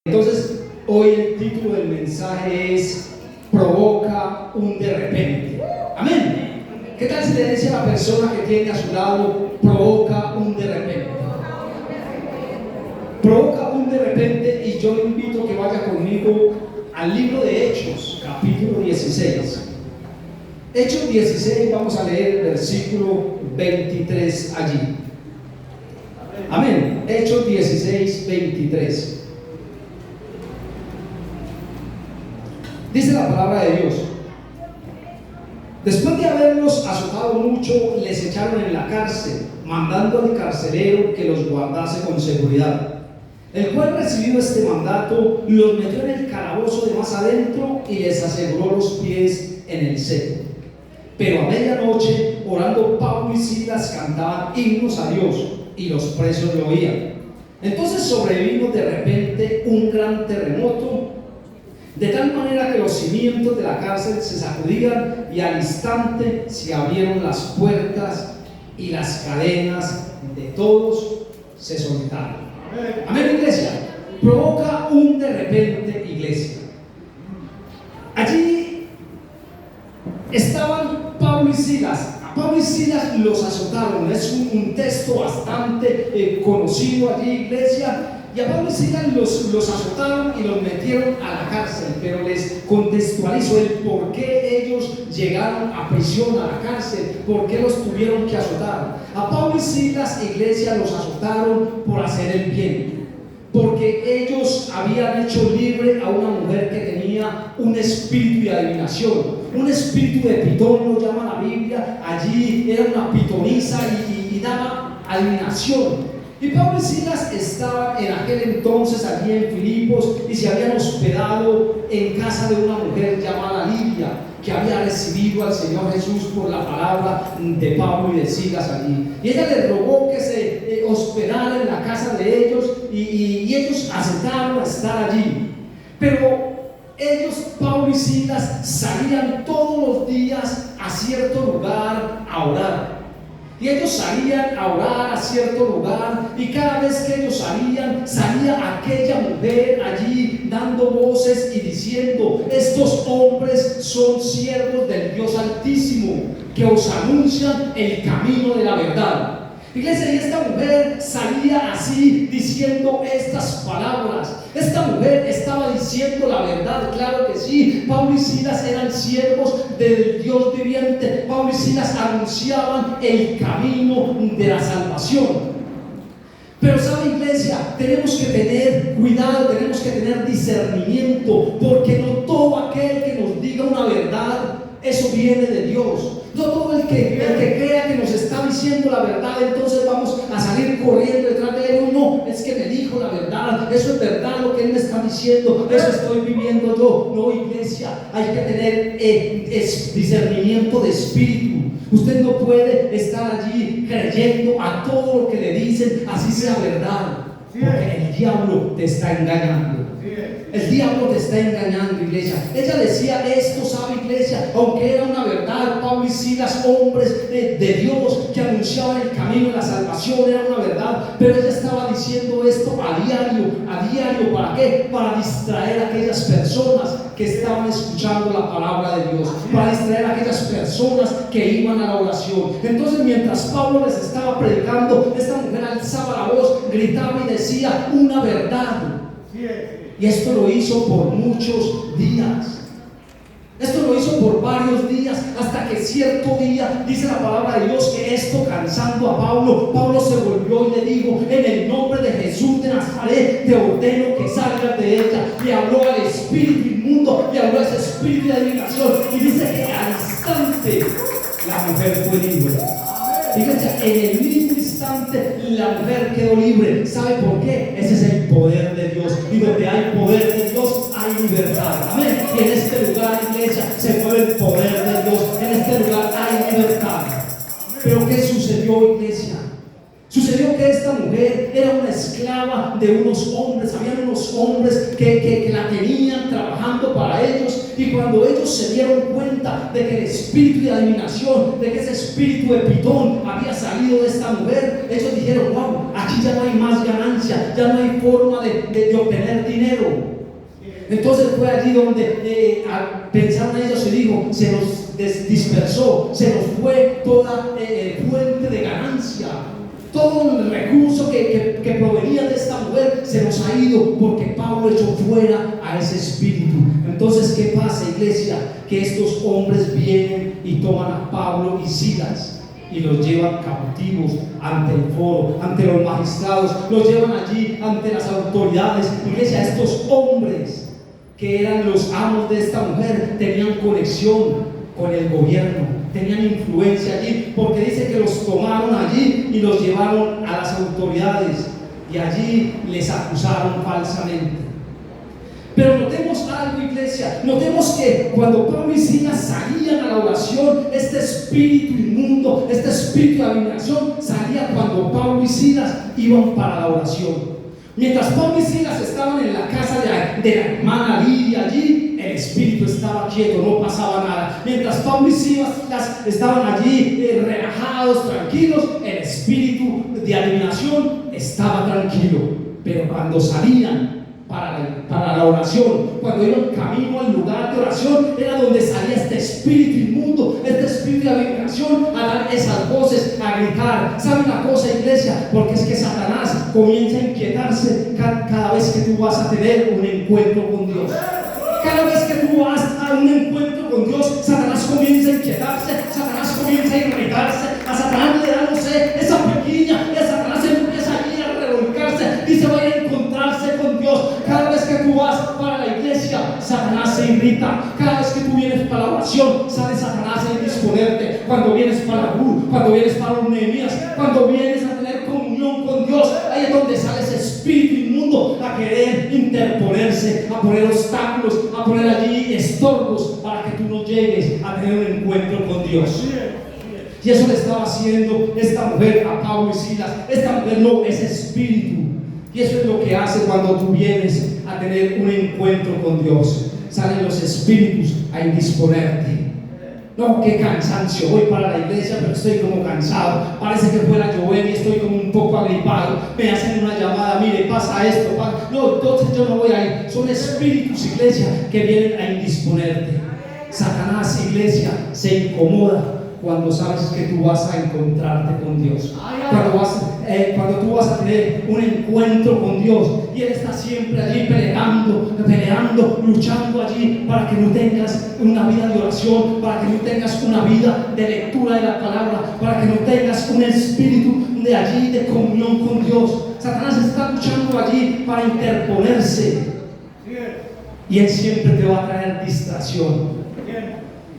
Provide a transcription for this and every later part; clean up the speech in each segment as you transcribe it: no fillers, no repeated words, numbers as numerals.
Entonces, hoy el título del mensaje es Provoca un de repente. Amén. ¿Qué tal si le dice a la persona que tiene a su lado, provoca un de repente? Provoca un de repente, y yo le invito a que vaya conmigo al libro de Hechos, capítulo 16. Hechos 16, vamos a leer el versículo 23 allí. Amén. Hechos 16, 23. Dice la palabra de Dios: después de haberlos azotado mucho, les echaron en la cárcel, mandando al carcelero que los guardase con seguridad, el cual, recibido este mandato, los metió en el calabozo de más adentro y les aseguró los pies en el seco. Pero a medianoche, orando, Pablo y Silas cantaban himnos a Dios, y los presos lo oían. Entonces sobrevino de repente un gran terremoto, de tal manera que los cimientos de la cárcel se sacudían, y al instante se abrieron las puertas y las cadenas de todos se soltaron. Amén, iglesia. Provoca un de repente, iglesia. Allí estaban Pablo y Silas. A Pablo y Silas los azotaron. Es un texto bastante conocido allí, iglesia. Y a Pablo y Silas los azotaron y los metieron a la cárcel, pero les contextualizo el por qué ellos llegaron a prisión, a la cárcel, por qué los tuvieron que azotar. A Pablo y Silas, iglesia, los azotaron por hacer el bien, porque ellos habían hecho libre a una mujer que tenía un espíritu de adivinación, un espíritu de pitón, lo llama la Biblia. Allí era una pitonisa y daba adivinación. Y Pablo y Silas estaban en aquel entonces allí en Filipos y se habían hospedado en casa de una mujer llamada Lidia, que había recibido al Señor Jesús por la palabra de Pablo y de Silas allí. Y ella les rogó que se hospedara en la casa de ellos y ellos aceptaron estar allí. Pero ellos, Pablo y Silas, salían todos los días a cierto lugar a orar. Y ellos salían a orar a cierto lugar, y cada vez que ellos salía aquella mujer allí dando voces y diciendo: estos hombres son siervos del Dios Altísimo, que os anuncian el camino de la verdad. Iglesia, y esta mujer salía así diciendo estas palabras. Esta mujer estaba diciendo la verdad, claro que sí. Pablo y Silas eran siervos del Dios viviente. Pablo y Silas anunciaban el camino de la salvación. Pero sabe, iglesia, tenemos que tener cuidado, tenemos que tener discernimiento, porque no todo aquel que nos diga una verdad, eso viene de Dios. No todo el que crea que nos está diciendo la verdad, entonces vamos a salir corriendo detrás de él. No, es que me dijo la verdad, eso es verdad lo que él me está diciendo, eso estoy viviendo yo. No, iglesia, hay que tener discernimiento de espíritu. Usted no puede estar allí creyendo a todo lo que le dicen, así sea verdad, porque el diablo te está engañando. El diablo te está engañando, iglesia. Ella decía esto, sabe, iglesia, aunque era una verdad. Pablo y Silas, hombres de Dios que anunciaban el camino de la salvación, era una verdad, pero ella estaba diciendo esto a diario. ¿Para qué? Para distraer a aquellas personas que estaban escuchando la palabra de Dios, para distraer a aquellas personas que iban a la oración. Entonces, mientras Pablo les estaba predicando, esta mujer alzaba la voz, gritaba y decía una verdad. Y esto lo hizo por muchos días. Esto lo hizo por varios días, hasta que cierto día, dice la palabra de Dios, que esto cansando a Pablo se volvió y le dijo: en el nombre de Jesús de Nazaret te ordeno que salgas de ella. Le habló al espíritu inmundo, le habló a ese espíritu de adivinación, y dice que al instante la mujer fue libre. Fíjense, en el mismo instante la mujer quedó libre. ¿Sabe por qué? Ese es el poder de Dios, y donde hay poder de Dios hay libertad. Amén. Y en este lugar, iglesia, se mueve el poder de Dios. En este lugar hay libertad. Pero ¿qué sucedió, iglesia? Sucedió que esta mujer era una esclava de unos hombres. Habían unos hombres que la tenían trabajando para ellos, y cuando ellos se dieron cuenta de que el espíritu de adivinación, de que ese espíritu de pitón había salido de esta mujer, ellos dijeron: wow, aquí ya no hay más ganancia, ya no hay forma de obtener dinero. Entonces fue allí donde pensaron ellos y dijo, se nos dispersó, se nos fue toda fuente de ganancia. Todo el recurso que provenía de esta mujer se nos ha ido porque Pablo echó fuera a ese espíritu. Entonces, ¿qué pasa, iglesia? Que estos hombres vienen y toman a Pablo y Silas y los llevan cautivos ante el foro, ante los magistrados, los llevan allí ante las autoridades. Iglesia, estos hombres que eran los amos de esta mujer tenían conexión con el gobierno, tenían influencia allí, porque dice que los tomaron allí y los llevaron a las autoridades y allí les acusaron falsamente. Pero notemos algo, iglesia, notemos que cuando Pablo y Silas salían a la oración, este espíritu inmundo, este espíritu de adivinación salía cuando Pablo y Silas iban para la oración. Mientras Pablo y Silas estaban en la casa de la hermana Lidia allí, el espíritu estaba quieto, no pasaba nada. Mientras Pablo y Silas estaban allí relajados, tranquilos, el espíritu de adivinación estaba tranquilo. Pero cuando salían para la oración, cuando iban camino al lugar de oración, era donde salía este espíritu inmundo, este espíritu de adivinación, a dar esas voces, a gritar. ¿Sabe una cosa, iglesia? Porque es que Satanás comienza a inquietarse cada vez que tú vas a tener un encuentro con Dios. Cada vez que tú vas a un encuentro con Dios, Satanás comienza a inquietarse, Satanás comienza a irritarse, a Satanás le da, no sé, esa pequeña, y a Satanás empieza a ir a revolcarse y se va a ir a encontrarse con Dios. Cada vez que tú vas para la iglesia, Satanás se irrita. Cada vez que tú vienes para la oración, sale Satanás a indisponerte. Cuando vienes para Ruth, cuando vienes para los Nehemías, cuando vienes a tener comunión con Dios, ahí es donde sale ese espíritu inmundo a querer interponerse, a poner obstáculos, a poner allí estorbos para que tú no llegues a tener un encuentro con Dios. Y eso le estaba haciendo esta mujer a Pablo y Silas. Esta mujer no es espíritu. Y eso es lo que hace cuando tú vienes a tener un encuentro con Dios. Salen los espíritus a indisponerte. No, qué cansancio, voy para la iglesia pero estoy como cansado, parece que fuera a llover y estoy como un poco agripado, me hacen una llamada, mire, pasa esto, no, entonces yo no voy a ir. Son espíritus, iglesia, que vienen a indisponerte. Satanás, iglesia, se incomoda cuando sabes que tú vas a encontrarte con Dios, cuando tú vas a tener un encuentro con Dios, y Él está siempre allí peleando, luchando allí para que no tengas una vida de oración, para que no tengas una vida de lectura de la palabra, para que no tengas un espíritu de allí de comunión con Dios. Satanás está luchando allí para interponerse, y él siempre te va a traer distracción.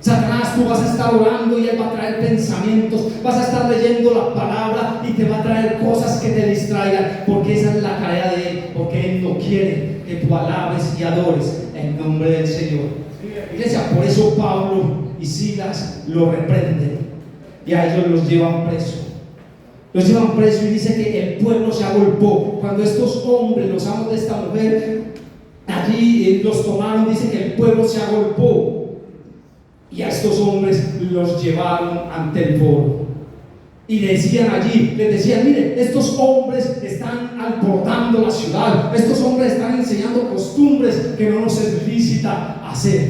Satanás, tú vas a estar orando y él va a traer pensamientos, vas a estar leyendo la palabra y te va a traer cosas que te distraigan, porque esa es la tarea de él, porque él no quiere que tú alabes y adores el nombre del Señor. Iglesia, por eso Pablo y Silas lo reprenden y a ellos los llevan presos. Los llevan presos y dice que el pueblo se agolpó. Cuando estos hombres, los amos de esta mujer, allí los tomaron, dice que el pueblo se agolpó. Y a estos hombres los llevaron ante el foro. Y decían allí, les decían, mire, estos hombres están alborotando la ciudad, estos hombres están enseñando costumbres que no nos es lícita hacer.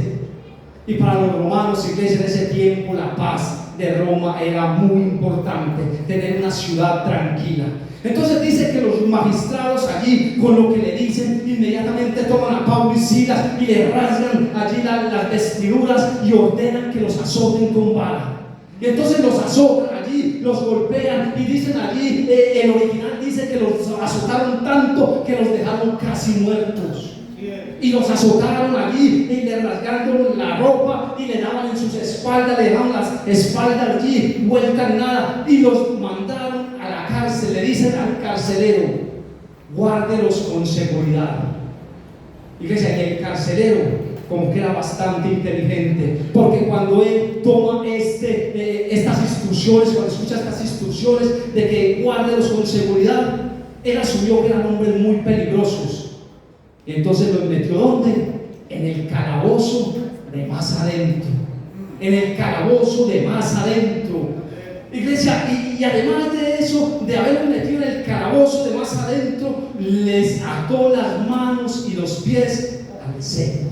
Y para los romanos, iglesia, en ese tiempo la paz de Roma era muy importante, tener una ciudad tranquila. Entonces dice que los magistrados allí, con lo que le dicen, inmediatamente toman a Pablo y Silas y le rasgan allí las vestiduras y ordenan que los azoten con vara. Y entonces los azotan allí, los golpean, y dicen allí, el original dice que los azotaron tanto que los dejaron casi muertos. Y los azotaron allí y le rasgaron la ropa y le daban en sus espaldas, le dejaron las espaldas allí vueltas nada, y los mandaron a la cárcel. Le dicen al carcelero, guárdelos con seguridad. Iglesia, y el carcelero como que era bastante inteligente, porque cuando él toma estas instrucciones, cuando escucha estas instrucciones de que guárdelos con seguridad, él asumió que eran hombres muy peligrosos. Y entonces los metió ¿dónde? En el calabozo de más adentro. En el calabozo de más adentro. Iglesia, y además de eso, de haberlos metido en el calabozo de más adentro, les ató las manos y los pies al cepo.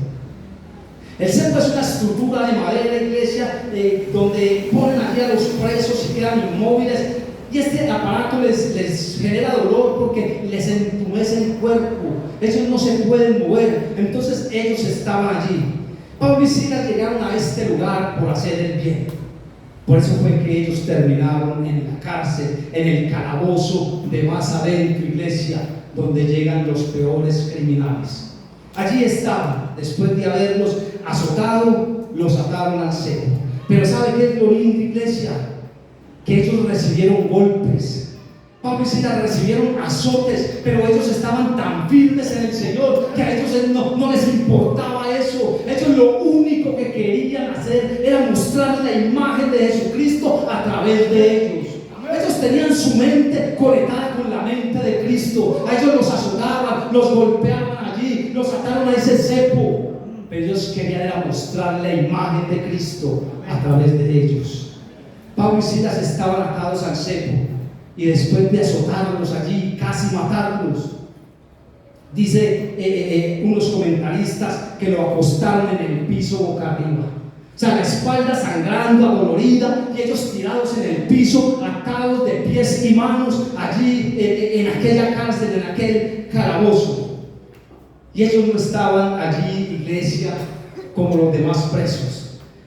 El cepo es una estructura de madera, iglesia, donde ponen allí a los presos y quedan inmóviles. Y este aparato les genera dolor porque les entumece el cuerpo. Ellos no se pueden mover. Entonces ellos estaban allí. Pablo y Silas llegaron a este lugar por hacer el bien. Por eso fue que ellos terminaron en la cárcel, en el calabozo de más adentro, iglesia, donde llegan los peores criminales. Allí estaban, después de haberlos azotado, los ataron al cepo. Pero ¿sabe qué es lo lindo, iglesia? Que ellos recibieron golpes. Pablo y Silas recibieron azotes, pero ellos estaban tan firmes en el Señor que a ellos no les importaba eso. Ellos lo único que querían hacer era mostrar la imagen de Jesucristo a través de ellos. Ellos tenían su mente conectada con la mente de Cristo. A ellos los azotaban, los golpeaban allí, los ataron a ese cepo, pero ellos querían era mostrar la imagen de Cristo a través de ellos. Pablo y Silas estaban atados al cepo, y después de azotarlos allí, casi matarlos, dice unos comentaristas que lo acostaron en el piso boca arriba. O sea, la espalda sangrando, adolorida, y ellos tirados en el piso, atados de pies y manos, allí en aquella cárcel, en aquel calabozo. Y ellos no estaban allí, iglesia, como los demás presos.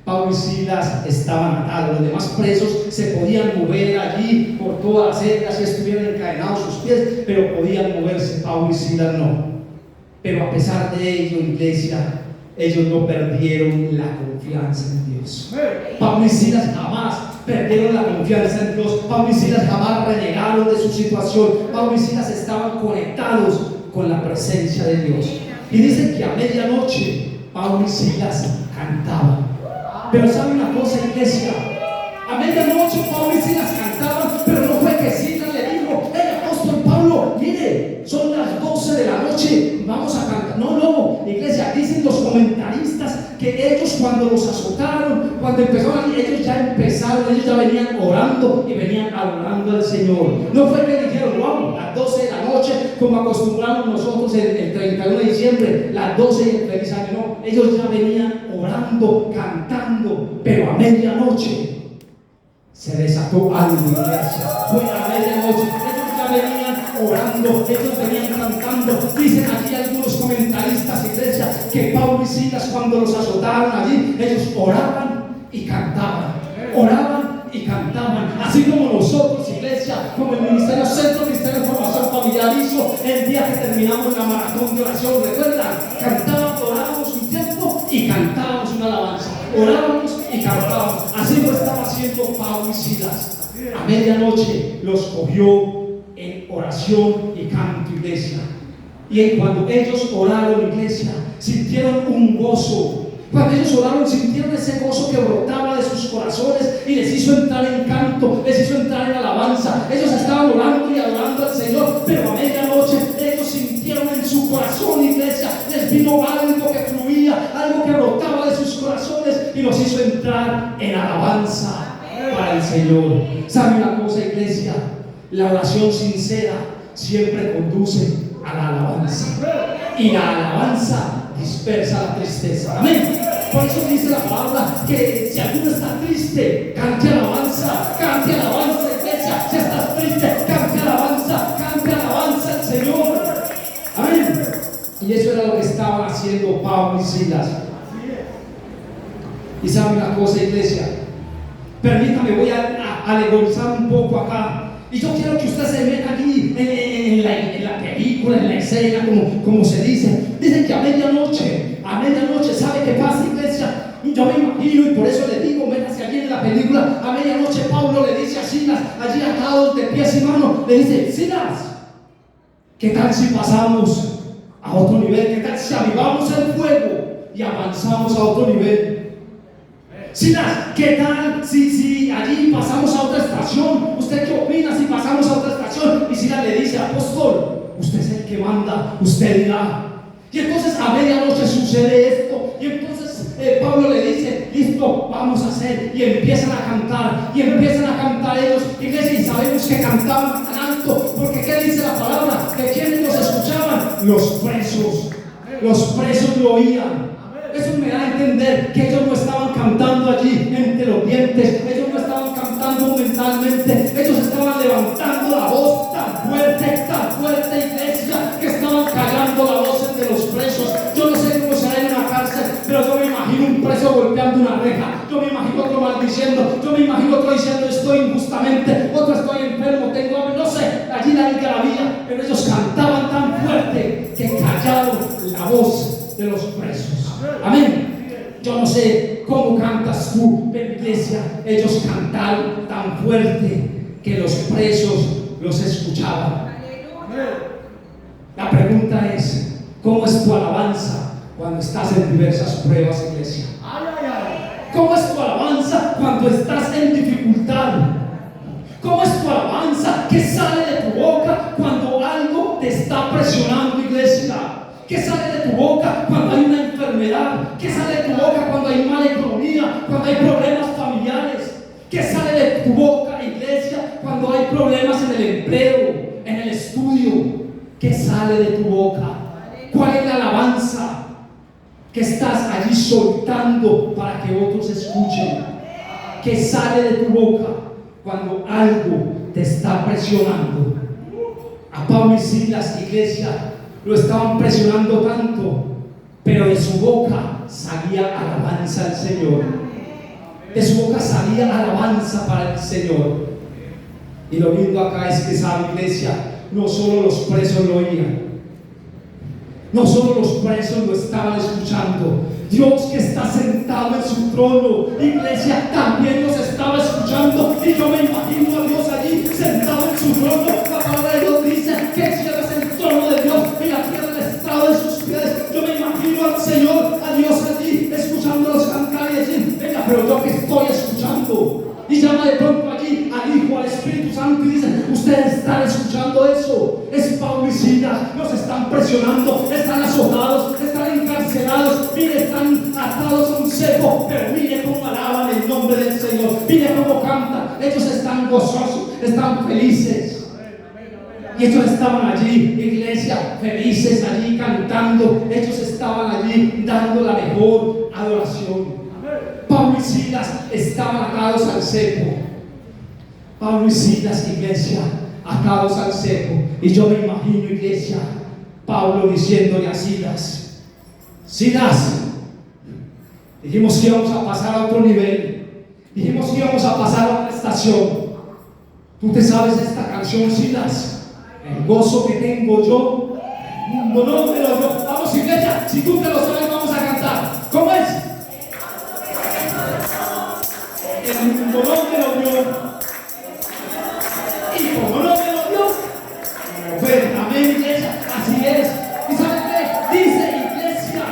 Pablo y Silas estaban atados. Los demás presos se podían mover allí por todas las celdas, si estuvieran encadenados sus pies, pero podían moverse. Pablo y Silas no. Pero a pesar de ello, iglesia, ellos no perdieron la confianza en Dios. Pablo y Silas jamás perdieron la confianza en Dios. Pablo y Silas jamás renegaron de su situación. Pablo y Silas estaban conectados con la presencia de Dios. Y dicen que a medianoche Pablo y Silas cantaban. Pero sabe una cosa, iglesia, a medianoche Pablo y Silas cantaban, pero no fue que Silas le dijo: hey, apóstol Pablo, mire, son las 12 de la noche, vamos a cantar. No, iglesia, dicen los comentaristas que ellos, cuando los azotaron, cuando empezaron, ellos ya venían orando y venían adorando al Señor. No fue que dijeron: vamos, las 12 de la noche, como acostumbramos nosotros el 31 de diciembre, las 12 y el feliz año. No, ellos ya venían orando, cantando, pero a medianoche se desató algo, iglesia. Fue a medianoche. Ellos ya venían orando, ellos venían cantando. Dicen aquí algunos comentaristas, iglesia, que Pablo y Silas, cuando los azotaron allí, ellos oraban y cantaban. Oraban y cantaban. Así como nosotros, iglesia, como el Ministerio Centro Ministerio de Formación Familiar hizo el día que terminamos la maratón de oración. ¿Recuerdan? Cantábamos, orábamos un tiempo y cantábamos una alabanza. Orábamos y cantábamos. Así lo estaba haciendo Pablo y Silas. A medianoche los cogió en oración y canto, iglesia. Y cuando ellos oraron, iglesia, sintieron un gozo. Cuando ellos oraron, sintieron ese gozo que brotaba de sus corazones y les hizo entrar en canto, les hizo entrar en alabanza. Ellos estaban orando y adorando al Señor, pero a medianoche ellos sintieron en su corazón, iglesia, les vino algo que fluía, algo que brotaba de sus corazones y los hizo entrar en alabanza para el Señor. ¿Sabe una cosa, iglesia? La oración sincera siempre conduce a la alabanza, y la alabanza dispersa la tristeza. Amén. Por eso dice la palabra que si alguno está triste, cante alabanza, iglesia. Si estás triste, cante alabanza al Señor. Amén. Y eso era lo que estaban haciendo Pablo y Silas. Y sabe una cosa, iglesia, permítame, voy a alegorizar un poco acá. Y yo quiero que usted se meta aquí en la película, en la escena, como se dice. Dicen que a medianoche, ¿sabe qué pasa, iglesia? Yo me imagino, y por eso le digo, métase allí en la película. A medianoche Pablo le dice a Silas, allí atados de pies y manos, le dice: Silas, ¿qué tal si pasamos a otro nivel? ¿Qué tal si avivamos el fuego y avanzamos a otro nivel? Silas, ¿qué tal si allí pasamos a otra estación? ¿Usted qué opina si pasamos a otra estación? Y Silas le dice: apóstol, usted es el que manda, usted dirá. Y entonces a medianoche sucede esto. Y entonces Pablo le dice, listo, vamos a hacer, y empiezan a cantar ellos, iglesia, y sabemos que cantaban tan alto, porque ¿qué dice la palabra? ¿De quiénes los escuchaban? Los presos lo oían. Eso me da a entender que ellos no estaban cantando allí entre los dientes, ellos no estaban cantando mentalmente, ellos estaban levantando la voz tan fuerte, iglesia, que estaban callando la voz de los presos. Yo no sé cómo será en una cárcel, pero yo me imagino un preso golpeando una reja, yo me imagino otro maldiciendo, yo me imagino otro diciendo estoy injustamente, otro estoy enfermo, tengo hambre, no sé, allí la algarabía, pero ellos cantaban tan fuerte que callaron la voz de los presos. Amén. Yo no sé cómo cantas tú, pero iglesia, ellos cantaron tan fuerte que los presos los escuchaban. La pregunta es, ¿cómo es tu alabanza cuando estás en diversas pruebas, iglesia? ¿Cómo es tu alabanza cuando estás en dificultad? ¿Cómo es tu alabanza? ¿Qué sale de tu boca cuando algo te está presionando, iglesia? ¿Qué sale de tu boca cuando hay una enfermedad? ¿Qué sale de tu boca cuando hay mala economía? Cuando hay problemas familiares. ¿Qué sale de tu boca, iglesia, cuando hay problemas en el empleo, en el estudio? ¿Qué sale de tu boca? ¿Cuál es la alabanza que estás allí soltando para que otros escuchen? ¿Qué sale de tu boca cuando algo te está presionando? A Pablo y Silas, iglesia, lo estaban presionando tanto, pero de su boca salía alabanza al Señor. De su boca salía alabanza para el Señor. Y lo lindo acá es que, sabe, iglesia, no solo los presos lo oían, no solo los presos lo estaban escuchando, Dios que está sentado en su trono, iglesia, también los estaba escuchando. Y yo me imagino a Dios allí sentado en su trono. La palabra de Dios dice que el cielo es el trono de Dios y la tierra el estrado de sus pies. Yo me imagino al Señor, a Dios allí escuchándolos cantar y decir, venga, pero yo que estoy escuchando. Y llama de pronto allí al Hijo, al Espíritu Santo y dice, ustedes están escuchando eso. Es Pablo y Silas, nos están presionando, están azotados, están encarcelados, mire, están atados a un cepo, pero mire cómo alaban el nombre del Señor, mire cómo cantan, ellos están gozosos, están felices. Y ellos estaban allí, iglesia, felices allí cantando, ellos estaban allí dando la mejor adoración. Pablo y Silas estaban atados al cepo. Pablo y Silas, iglesia, atados al cepo. Y yo me imagino, iglesia, Pablo diciéndole a Silas, Silas, dijimos que íbamos a pasar a otro nivel, dijimos que íbamos a pasar a otra estación. ¿Tú te sabes esta canción, Silas? El gozo que tengo yo, el mundo no me lo dio. Vamos, iglesia, si tú te lo sabes, vamos a cantar. ¿Cómo es? El mundo no me lo dio. Y como no me lo dio, pues amén, iglesia, así es. ¿Y saben qué? Dice, iglesia,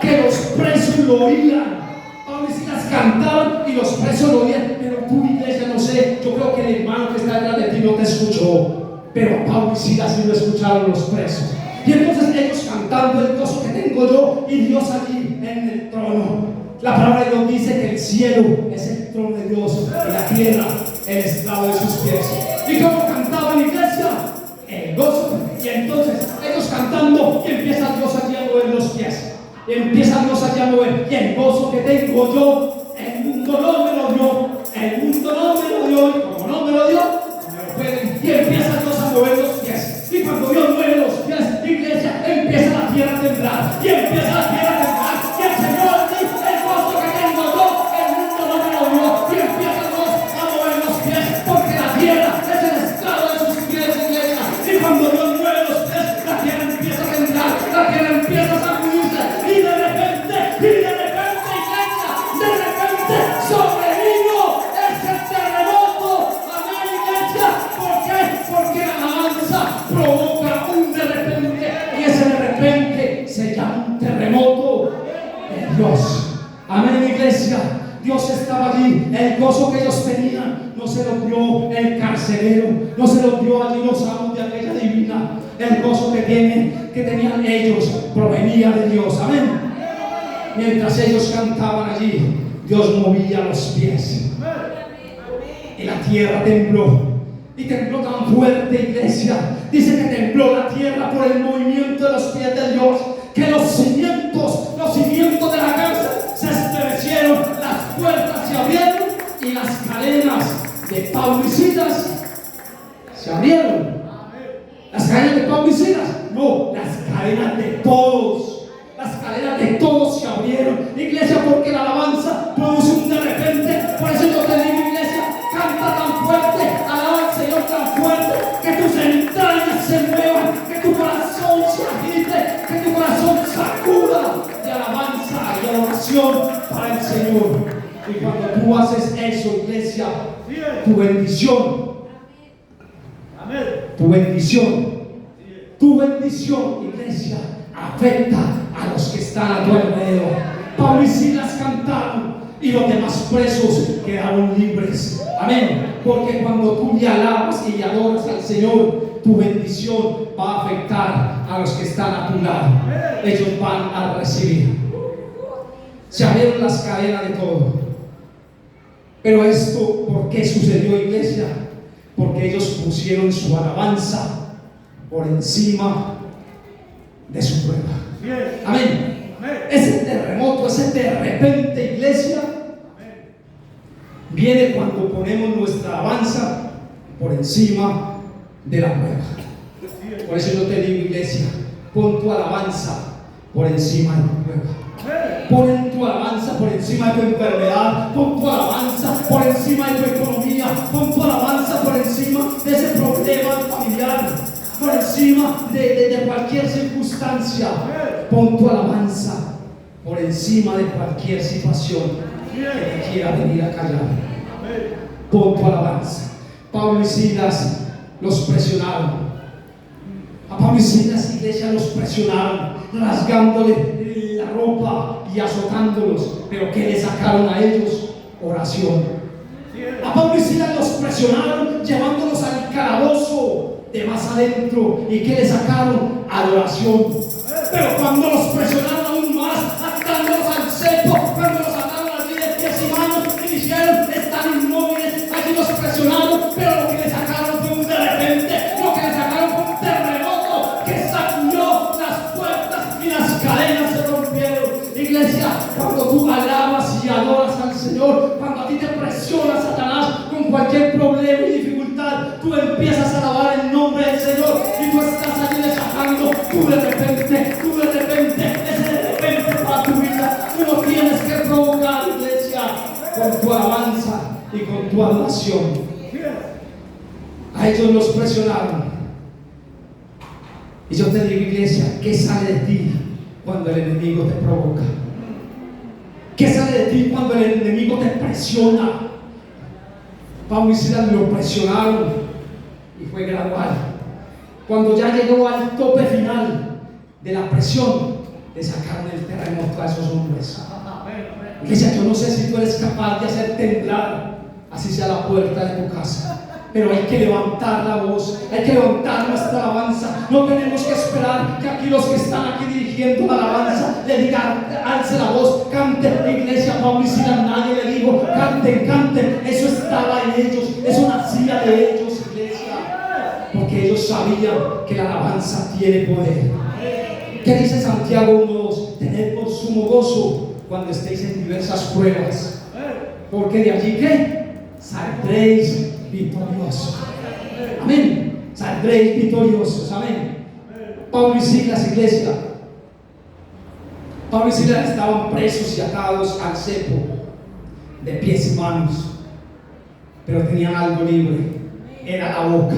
que los presos lo oían. Pablo y Silas cantaban y los presos lo oían. Pero tú, iglesia, no sé, yo creo que el hermano que está detrás de ti no te escuchó. Pero a Pablo y Silas sí lo escucharon los presos. Y entonces ellos cantando el gozo que tengo yo y Dios allí en el trono. La palabra de Dios dice que el cielo es el trono de Dios y la tierra el estrado de sus pies. ¿Y cómo cantaban, iglesia? El gozo. Y entonces ellos cantando y empieza Dios allí a mover los pies. Y empieza Dios allí a mover. Y el gozo que tengo yo, el mundo no me lo dio. El mundo no me lo dio. Y como no me lo dio, y empieza Dios a mover los pies. Y cuando Dios mueve los pies, iglesia, empieza la tierra a temblar. Y empieza la tierra a temblar. Y el Señor dice, el gozo que tengo yo, el mundo no me lo dio. Y empieza Dios a mover los pies, porque la tierra es el estrado de sus pies, iglesia. Y cuando Dios mueve los pies, la tierra empieza a temblar. La tierra empieza a sacudirse. Y de repente, iglesia, de repente sobrevino ese terremoto. Amén, iglesia. ¿Por qué? Porque la alabanza provoca un de repente. Y ese de repente se llama un terremoto de Dios. Amén, iglesia. Dios estaba allí. El gozo que ellos tenían no se lo dio el carcelero, no se lo dio allí los amos de aquella divina. El gozo que tenían ellos provenía de Dios. Amén. Mientras ellos cantaban allí, Dios movía los pies. Y la tierra tembló. Y tembló tan fuerte, iglesia. Dice que tembló la tierra por el movimiento de los pies de Dios. Que los cimientos de la cárcel se estremecieron. Las puertas se abrieron. Y las cadenas de Pablo y Silas se abrieron. Las cadenas de Pablo y Silas, no, las cadenas de todos. Las cadenas de todos se abrieron, iglesia, porque la alabanza produce un de repente. Por eso yo te digo, iglesia, canta tan fuerte, alaba al Señor tan fuerte, que tus entrañas se muevan, que tu corazón se agite, que tu corazón sacuda de alabanza y adoración para el Señor. Y cuando tú haces eso, iglesia, tu bendición, tu bendición, iglesia, afecta a los que están a tu alrededor. Pablo y Silas cantaron y los demás presos quedaron libres. Amén. Porque cuando tú le alabas y le adoras al Señor, tu bendición va a afectar a los que están a tu lado. Ellos van a recibir. Se abrieron las cadenas de todo. Pero esto, ¿por qué sucedió, iglesia? Porque ellos pusieron su alabanza por encima de su prueba. Amén. Ese terremoto, ese de repente, iglesia, viene cuando ponemos nuestra alabanza por encima de la prueba. Por eso yo te digo, iglesia, pon tu alabanza por encima de tu prueba. Pon tu alabanza por encima de tu enfermedad. Pon tu alabanza por encima de tu economía. Pon tu alabanza por encima de ese problema familiar, por encima de cualquier circunstancia. Pon tu alabanza por encima de cualquier situación que te quiera venir a callar. Pon tu alabanza. Pablo y Silas los presionaron. A Pablo y Silas, iglesia, los presionaron, rasgándole la ropa y azotándolos. Pero ¿qué le sacaron a ellos? Oración. A Pablo y Silas los presionaron, llevándolos al calabozo de más adentro. ¿Y qué le sacaron? Adoración. Pero cuando los presionaron aún más, atándolos al cepo, cuando los ataron allí de pies y manos, y dijeron, están inmóviles, allí los presionaron. Pero lo que le sacaron fue un de repente, lo que le sacaron fue un terremoto que sacudió las puertas y las cadenas se rompieron. Iglesia, cuando tú alabas y adoras al Señor, cuando a ti te presiona Satanás con cualquier problema y dificultad, tú empiezas a alabar el nombre del Señor y tú estás allí desatando tú de repente, ese de repente para tu vida. Tú lo tienes que provocar, iglesia, con tu alabanza y con tu adoración. A ellos los presionaron. Y yo te digo, iglesia, ¿qué sale de ti cuando el enemigo te provoca? ¿Qué sale de ti cuando el enemigo te presiona? Pablo y Silas lo presionaron y fue gradual. Cuando ya llegó al tope final de la presión, le sacaron el terremoto a esos hombres. Iglesia, yo no sé si tú eres capaz de hacer temblar, así sea la puerta de tu casa. Pero hay que levantar la voz, hay que levantar nuestra alabanza. No tenemos que esperar que aquí los que están aquí dirigiendo la alabanza le digan, alce la voz, cante. La iglesia, Pablo y Silas, nadie le dijo, canten, canten. Eso estaba en ellos, eso nacía de ellos, iglesia. Porque ellos sabían que la alabanza tiene poder. ¿Qué dice Santiago 1:2? Tened por sumo gozo cuando estéis en diversas pruebas, porque de allí ¿qué? Saldréis victoriosos. Amén. Saldréis victoriosos. Amén. Pablo y Silas, iglesia. Pablo y Silas estaban presos y atados al cepo de pies y manos, pero tenían algo libre. Era la boca.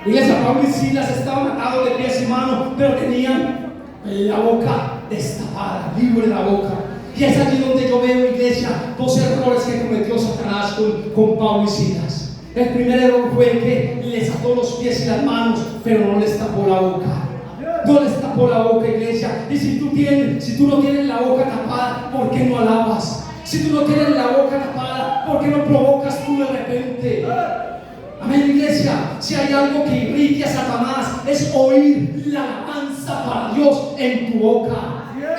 Iglesia, Pablo y Silas estaban atados de pies y manos, pero tenían la boca destapada, libre la boca. Y es allí donde yo veo, iglesia, dos errores que cometió Satanás con Pablo y Silas. El primer error fue que les ató los pies y las manos, pero no les tapó la boca. No les tapó la boca, iglesia. Y si tú no tienes la boca tapada, ¿por qué no alabas? Si tú no tienes la boca tapada, ¿por qué no provocas tú de repente? Amén, iglesia. Si hay algo que irrite a Satanás, es oír la alabanza para Dios en tu boca.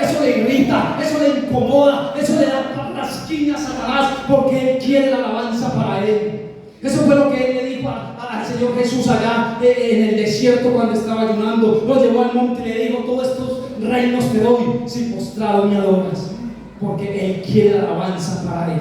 eso le irrita, eso le incomoda, eso le da rasquiña a Satanás, porque él quiere la alabanza para él. Eso fue lo que él le dijo al Señor Jesús allá en el desierto cuando estaba ayunando. Lo llevó al monte y le dijo: todos estos reinos te doy si postrado me adoras, porque él quiere la alabanza para él.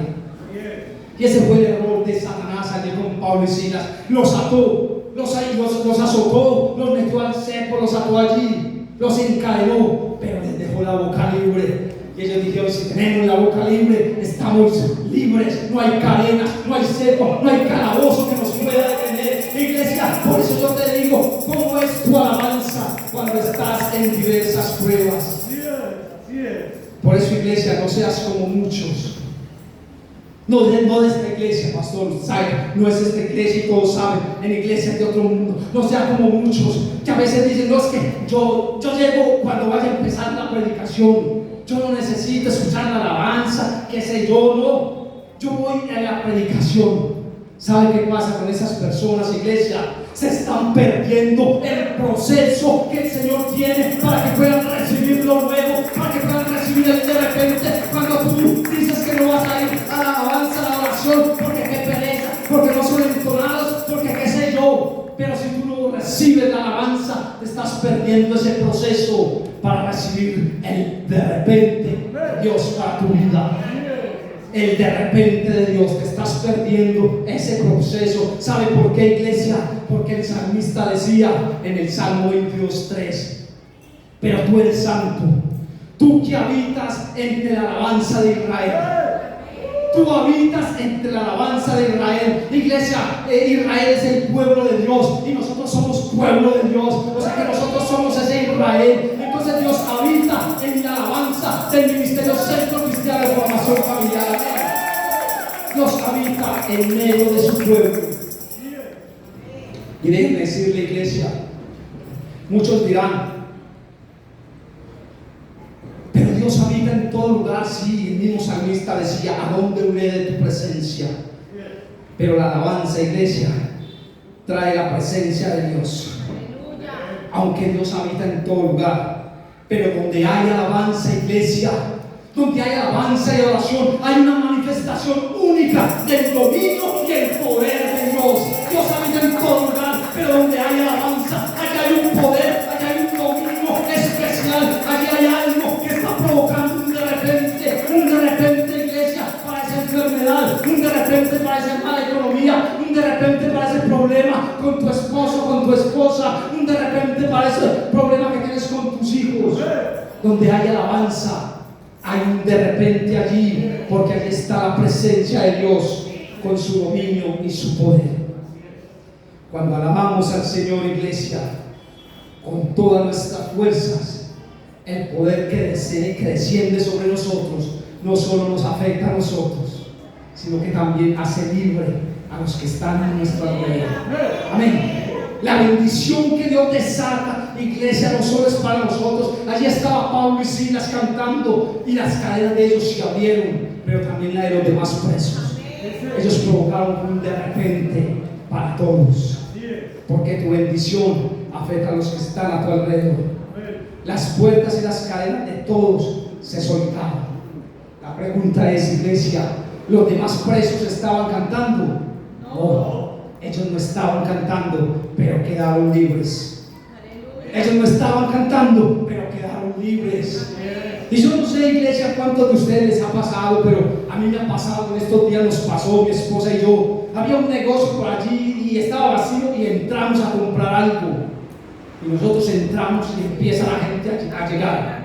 Y ese fue el error de Satanás allí con Pablo y Silas. Los ató, los azotó, los metió al cepo, los ató allí, los encadenó, pero les dejó la boca libre. Y ellos dijeron: si tenemos la boca libre, estamos libres. No hay cadenas, no hay cepo, no hay calabozo que nos pueda detener. Iglesia, por eso yo te digo: ¿cómo es tu alabanza cuando estás en diversas pruebas? Por eso, iglesia, no seas como muchos. No de esta iglesia, pastor, ¿sabe? No es esta iglesia y todos saben, en iglesias de otro mundo. No sea como muchos que a veces dicen: no, es que yo llego cuando vaya a empezar la predicación, yo no necesito escuchar la alabanza, qué sé yo, no, yo voy a la predicación. ¿Sabe qué pasa con esas personas, iglesia? Se están perdiendo el proceso que el Señor tiene para que puedan recibir lo nuevo, para que puedan recibir el de repente. Cuando tú dices que no vas a ir a la alabanza, a la oración, porque qué pereza, porque no son entonados, porque qué sé yo. Pero si tú no recibes la alabanza, te estás perdiendo ese proceso para recibir el de repente de Dios para tu vida. El de repente de Dios, te estás perdiendo ese proceso. ¿Sabe por qué, iglesia? Porque el salmista decía en el Salmo 22:3: pero tú eres santo, tú que habitas entre la alabanza de Israel. Tú habitas entre la alabanza de Israel. Iglesia, Israel es el pueblo de Dios y nosotros somos pueblo de Dios. O sea que nosotros somos ese Israel. Entonces Dios habita en la alabanza del ministerio Centro Cristiano de Formación Familiar. Dios habita en medio de su pueblo. Y déjenme decirle, iglesia, muchos dirán: pero Dios habita en todo lugar. Sí, el mismo salmista decía: ¿a dónde huiré de tu presencia? Pero la alabanza, iglesia, trae la presencia de Dios. Aunque Dios habita en todo lugar, pero donde hay alabanza, iglesia, donde hay alabanza y oración, hay una manifestación única del dominio y el poder de Dios. Dios habita en todo lugar, pero donde hay alabanza, allá hay un poder, allá hay un dominio especial, allá hay algo que está provocando un de repente, iglesia, para esa enfermedad, un de repente para esa mala economía, un de repente para ese problema con tu esposo, con tu esposa, un de repente para ese problema que tienes con tus hijos. Donde hay alabanza, hay un de repente allí, porque allí está la presencia de Dios con su dominio y su poder. Cuando alabamos al Señor, iglesia, con todas nuestras fuerzas, el poder que desciende sobre nosotros no solo nos afecta a nosotros, sino que también hace libre a los que están en nuestra alrededor. Amén. La bendición que Dios desata, iglesia, no solo es para nosotros. Allí estaba Pablo y Silas cantando y las cadenas de ellos se abrieron, pero también la de los demás presos. Ellos provocaron un de repente para todos, porque tu bendición afecta a los que están a tu alrededor. Las puertas y las cadenas de todos se soltaron. La pregunta es, iglesia, ¿los demás presos estaban cantando? No. Ellos no estaban cantando, pero quedaron libres. Ellos no estaban cantando, pero quedaron libres. Y yo no sé, iglesia, cuántos de ustedes les ha pasado, pero a mí me ha pasado, en estos días nos pasó, mi esposa y yo. Había un negocio por allí y estaba vacío y entramos a comprar algo. Y nosotros entramos y empieza la gente a llegar.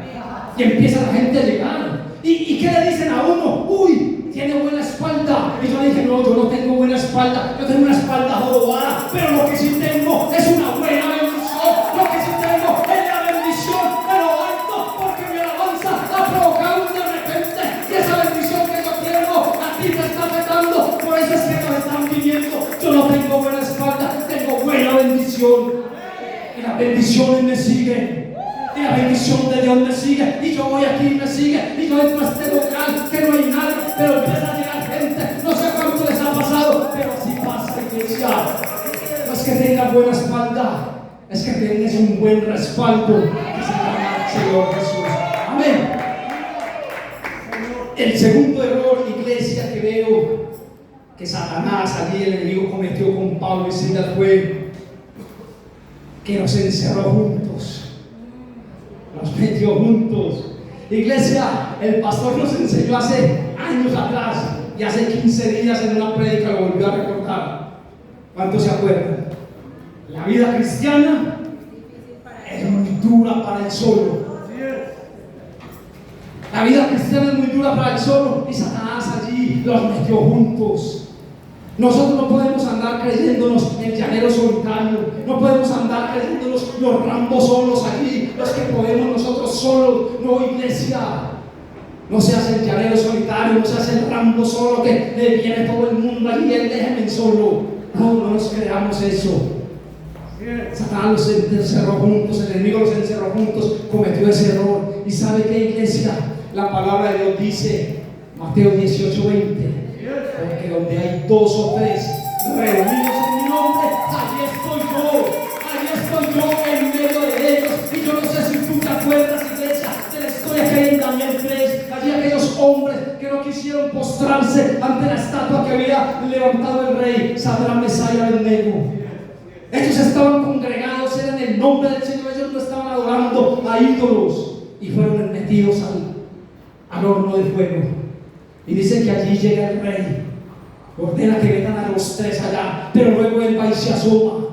Y empieza la gente a llegar. ¿Y qué le dicen a uno? Uy, tiene buena espalda. Y yo dije: no, yo no tengo buena espalda, yo tengo una espalda jorobada, pero lo que sí tengo es una buena bendición. Lo que sí tengo es la bendición de lo alto, porque mi alabanza ha provocado un de repente, y esa bendición que yo tengo a ti te está afectando. Por eso es que nos están viniendo. Yo no tengo buena espalda, tengo buena bendición, y las bendiciones me siguen. Y la bendición de Dios me sigue, y yo voy aquí y me sigue, y yo entro a este local que no hay nadie, pero empieza a llegar gente. No sé cuánto les ha pasado, pero así pasa, iglesia. No es que tengas buena espalda, es que tienes un buen respaldo, que se llama el Señor Jesús. Amén. El segundo error, iglesia, que veo que Satanás, allí el enemigo, cometió con Pablo y Silas fue que los encerró juntos, los metió juntos. Iglesia, el pastor nos enseñó hace años atrás y hace 15 días en una prédica lo volvió a recordar. ¿Cuántos se acuerdan? La vida cristiana es muy dura para el solo. La vida cristiana es muy dura para el solo y Satanás allí los metió juntos. Nosotros no podemos andar creyéndonos el llanero solitario, no podemos andar creyéndonos los Rambos solos allí, los que podemos nosotros solos. No, iglesia, no seas el llanero solitario, no seas el Rambo solo que le viene todo el mundo allí y él déjeme solo. No, no nos creamos eso. Satanás los encerró juntos, el enemigo los encerró juntos, cometió ese error. ¿Y sabe qué, iglesia? La palabra de Dios dice, Mateo 18:20, porque donde hay dos o tres reunidos en mi nombre, allí estoy yo en medio de ellos. Y yo no sé si tú te acuerdas, iglesia, de la historia que hay en Daniel 3, allí aquellos hombres que no quisieron postrarse ante la estatua que había levantado el rey Sadrach, Mesach y Abednego. Ellos estaban congregados, eran el nombre del Señor, ellos no estaban adorando a ídolos y fueron metidos al horno de fuego. Y dice que allí llega el rey, ordena que vengan a los tres allá, pero luego él va y se asoma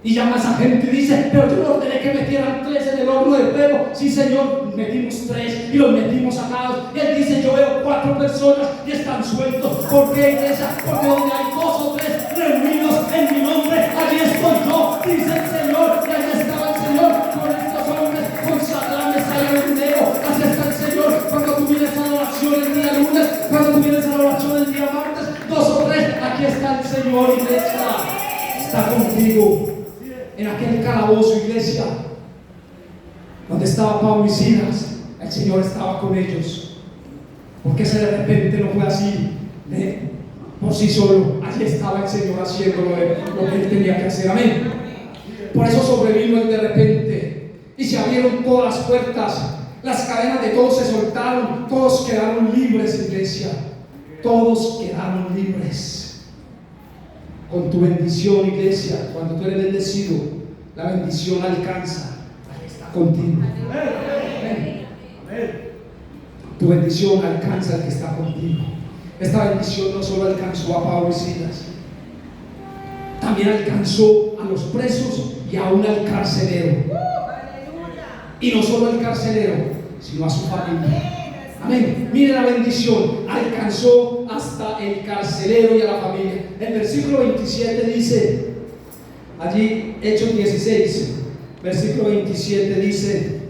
y llama a esa gente y dice, pero yo no ordené que metieran tres en el horno de fuego. Sí, Señor, metimos tres y los metimos atados. Y él dice, yo veo 4 personas y están sueltos. ¿Por qué, iglesia? Porque donde hay 2 o 3 reunidos en mi nombre, allí estoy yo, dice el Señor. Y allí estaba el Señor con estos hombres, con Sadrach, Mesach y Abednego. Así está el Señor cuando tú vienes a la oración el día lunes, cuando tú vienes a la oración el día martes, 2 o 3, aquí está el Señor, iglesia, está contigo. En aquel calabozo, iglesia, donde estaba Pablo y Silas, el Señor estaba con ellos. Porque ese de repente no fue así, por sí solo. Allí estaba el Señor haciendo lo que él tenía que hacer. Amén. Por eso sobrevino el de repente y se abrieron todas las puertas, las cadenas de todos se soltaron, todos quedaron libres, iglesia. Todos quedaron libres. Con tu bendición, iglesia, cuando tú eres bendecido, la bendición alcanza al que está contigo. Amén. Tu bendición alcanza al que está contigo. Esta bendición no solo alcanzó a Pablo y Silas, también alcanzó a los presos y aún al carcelero. Y no solo al carcelero, sino a su familia. Amén. Mire la bendición, alcanzó hasta el carcelero y a la familia. El versículo 27 dice, allí Hechos 16, versículo 27 dice,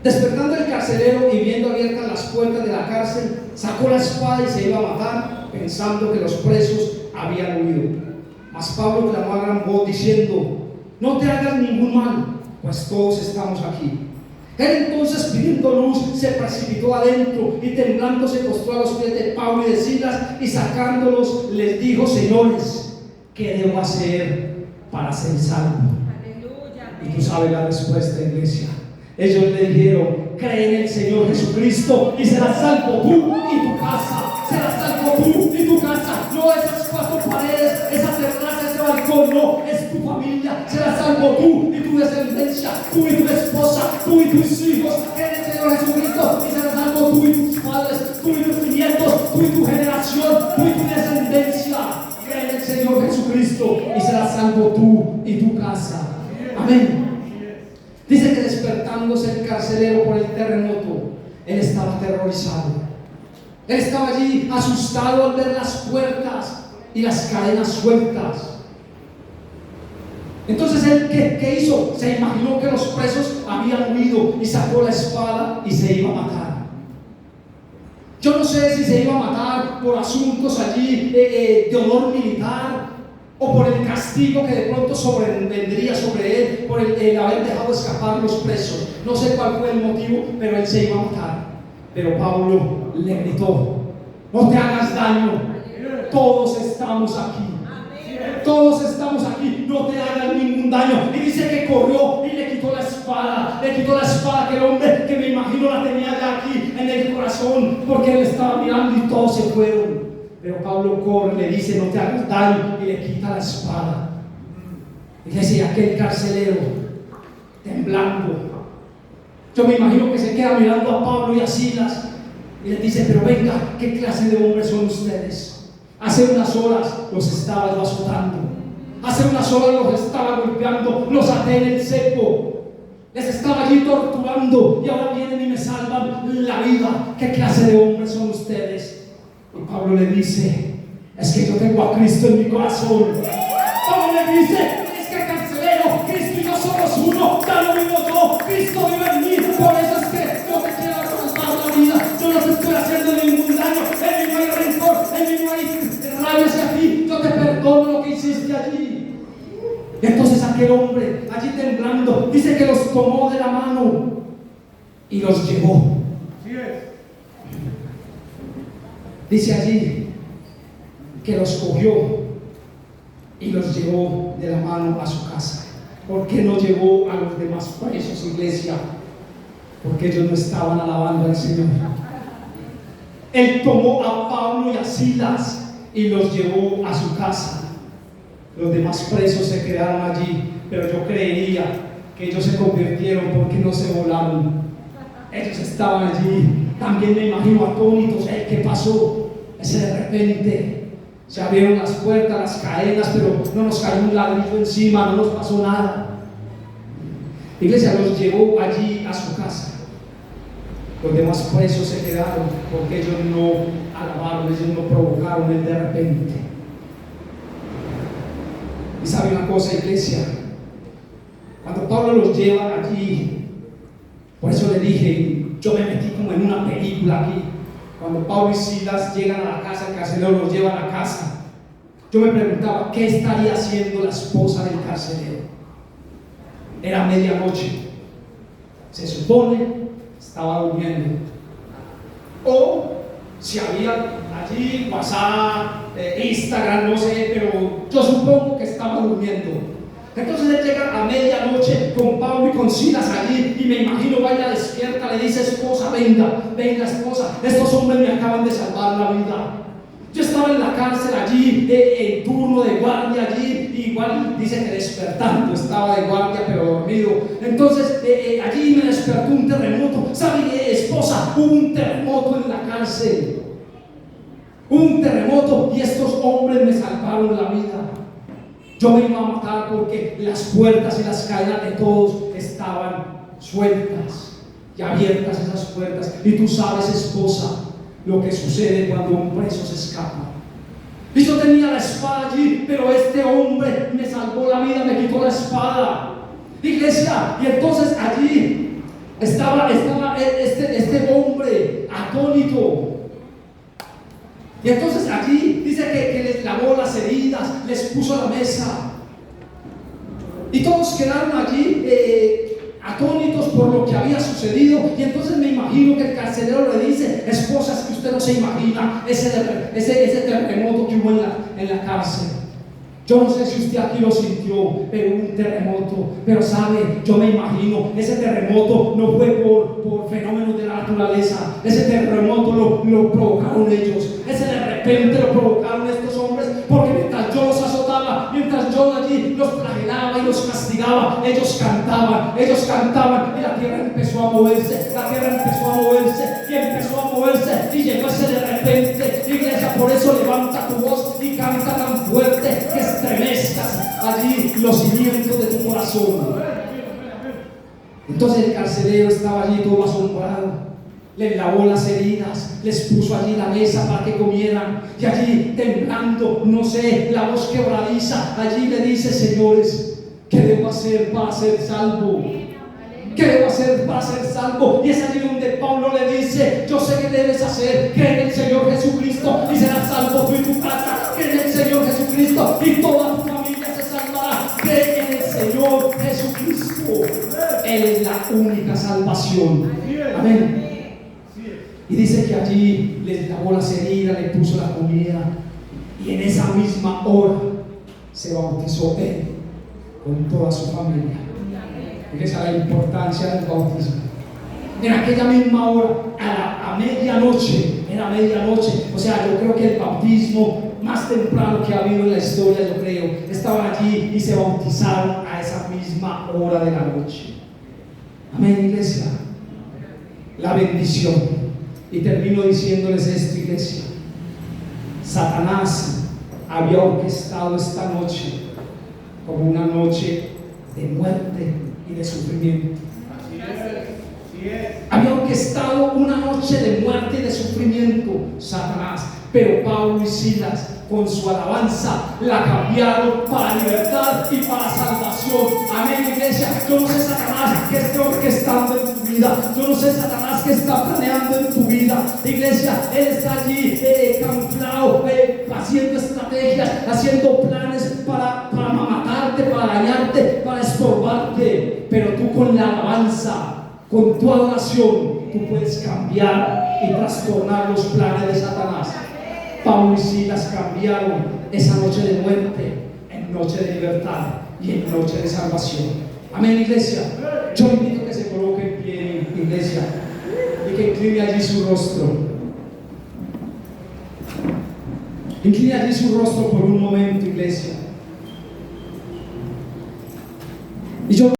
despertando el carcelero y viendo abiertas las puertas de la cárcel, sacó la espada y se iba a matar, pensando que los presos habían huido. Mas Pablo clamó a gran voz diciendo, no te hagas ningún mal, pues todos estamos aquí. Él entonces, pidiendo luz, se precipitó adentro y temblando se postró a los pies de Pablo y de Silas y sacándolos les dijo, señores, ¿qué debo hacer para ser salvo? Aleluya. Y tú sabes la respuesta, iglesia. Ellos le dijeron, cree en el Señor Jesucristo y serás salvo tú y tu casa. Serás salvo tú y tu casa. No esas 4 paredes, esa terraza, ese balcón, no, es tu familia. Serás salvo tú y tu descendencia, tú y tu esposa, tú y tus hijos. Cree en el Señor Jesucristo y serás salvo tú y tus padres, tú y tus nietos, tú y tu generación, tú y tu descendencia. Cree en el Señor Jesucristo y serás salvo tú y tu casa. Amén. Dice que despertándose el carcelero por el terremoto, él estaba aterrorizado. Él estaba allí asustado al ver las puertas y las cadenas sueltas. Entonces él, ¿qué hizo? Se imaginó que los presos habían huido y sacó la espada y se iba a matar. Yo no sé si se iba a matar por asuntos allí de honor militar, o por el castigo que de pronto sobrevendría sobre él por el haber dejado escapar los presos. No sé cuál fue el motivo, pero él se iba a matar. Pero Pablo le gritó, no te hagas daño, todos estamos aquí. Todos estamos aquí, no te hagan ningún daño. Y dice que corrió y le quitó la espada que el hombre, que me imagino la tenía ya el corazón, porque él estaba mirando y todos se fueron. Pero Pablo corre, le dice: no te hagas daño, y le quita la espada. Iglesia, aquel carcelero temblando, yo me imagino que se queda mirando a Pablo y a Silas y les dice: pero venga, ¿qué clase de hombres son ustedes? Hace unas horas los estaba yo azotando, hace unas horas los estaba golpeando, los até en el cepo, les estaba allí torturando, y ahora vienen y me salvan la vida. ¿Qué clase de hombres son ustedes? Y Pablo le dice: es que yo tengo a Cristo en mi corazón. Pablo le dice: es que carcelero, Cristo y yo somos uno, ya no vivo yo, Cristo vive en mí. Por eso es que yo te quiero salvar la vida. Yo no te estoy haciendo ningún daño, en mí no hay rencor, en mí no hay rabia hacia ti. Yo te perdono lo que hiciste allí. Y entonces aquel hombre allí temblando dice que los tomó de la mano y los llevó. Dice allí que los cogió y los llevó de la mano a su casa. ¿Por qué no llevó a los demás presos, iglesia? Porque ellos no estaban alabando al Señor. Él tomó a Pablo y a Silas y los llevó a su casa. Los demás presos se quedaron allí, pero yo creería que ellos se convirtieron porque no se volaron. Ellos estaban allí, también me imagino atónitos. ¿Qué pasó? Ese de repente se abrieron las puertas, las cadenas, pero no nos cayó un ladrillo encima, no nos pasó nada. La iglesia los llevó allí a su casa. Los demás presos se quedaron porque ellos no alabaron, ellos no provocaron el de repente. Y sabe una cosa, iglesia, cuando Pablo los lleva allí, por eso le dije, yo me metí como en una película aquí. Cuando Pablo y Silas llegan a la casa, el carcelero los lleva a la casa. Yo me preguntaba, ¿qué estaría haciendo la esposa del carcelero? Era medianoche. Se supone estaba durmiendo. O si había allí WhatsApp, Instagram, no sé, pero yo supongo que estaba durmiendo. Entonces él llega a medianoche con Pablo y con Silas allí, y me imagino va y la despierta, le dice: esposa, venga, venga esposa, estos hombres me acaban de salvar la vida. Yo estaba en la cárcel allí, en turno de guardia allí, igual dice que despertando, estaba de guardia pero dormido. Entonces allí me despertó un terremoto. ¿Sabe, esposa? Hubo un terremoto en la cárcel, un terremoto, y estos hombres me salvaron la vida. Yo me iba a matar porque las puertas y las cadenas de todos estaban sueltas y abiertas esas puertas. Y tú sabes, esposa, lo que sucede cuando un preso se escapa. Y yo tenía la espada allí, pero este hombre me salvó la vida, me quitó la espada. Iglesia, y entonces allí estaba este hombre atónito. Y entonces allí dice que les lavó las heridas, les puso a la mesa. Y todos quedaron allí atónitos por lo que había sucedido. Y entonces me imagino que el carcelero le dice: esposas, que usted no se imagina ese terremoto que hubo en la cárcel. Yo no sé si usted aquí lo sintió, pero un terremoto. Pero sabe, yo me imagino, ese terremoto no fue por fenómenos de la naturaleza. Ese terremoto lo provocaron ellos. Ese de repente lo provocaron estos hombres, porque mientras yo los azotaba, mientras yo allí los flagelaba y los castigaba, ellos cantaban, y la tierra empezó a moverse, y empezó a moverse, y llegó ese de repente. Iglesia, por eso levanta tu voz y canta tan fuerte que estremezcas allí los cimientos de tu corazón. Entonces el carcelero estaba allí todo asombrado. Les lavó las heridas, les puso allí la mesa para que comieran, y allí temblando, no sé, la voz quebradiza, allí le dice: señores, ¿qué debo hacer para ser salvo? ¿Qué debo hacer para ser salvo? Y es allí donde Pablo le dice: yo sé que debes hacer, cree en el Señor Jesucristo y serás salvo tú y tu casa. Cree en el Señor Jesucristo y toda tu familia se salvará. Cree en el Señor Jesucristo. Él es la única salvación. Amén. Y dice que allí les lavó las heridas, le puso la comida, y en esa misma hora se bautizó él con toda su familia. Fíjese la importancia del bautismo. en aquella misma hora, a medianoche, era medianoche. O sea, yo creo que el bautismo más temprano que ha habido en la historia, yo creo, estaban allí y se bautizaron a esa misma hora de la noche. Amén, iglesia. La bendición. Y termino diciéndoles esto, iglesia. Satanás había orquestado esta noche como una noche de muerte y de sufrimiento. Había orquestado una noche de muerte y de sufrimiento, Satanás. Pero Pablo y Silas, con su alabanza, la cambiaron para libertad y para salvación. Amén, iglesia. Yo no sé, Satanás, que esté orquestando en tu vida. Yo no sé, Satanás, que está planeando en tu vida. Iglesia, él está allí camuflado, haciendo estrategias, haciendo planes para matarte, para dañarte, para estorbarte. Pero tú, con la alabanza, con tu adoración, tú puedes cambiar y trastornar los planes de Satanás. Pablo y Silas cambiaron esa noche de muerte en noche de libertad y en noche de salvación. Amén, iglesia. Yo invito a que se coloque en pie, iglesia, y que incline allí su rostro. Incline allí su rostro por un momento, iglesia. Y yo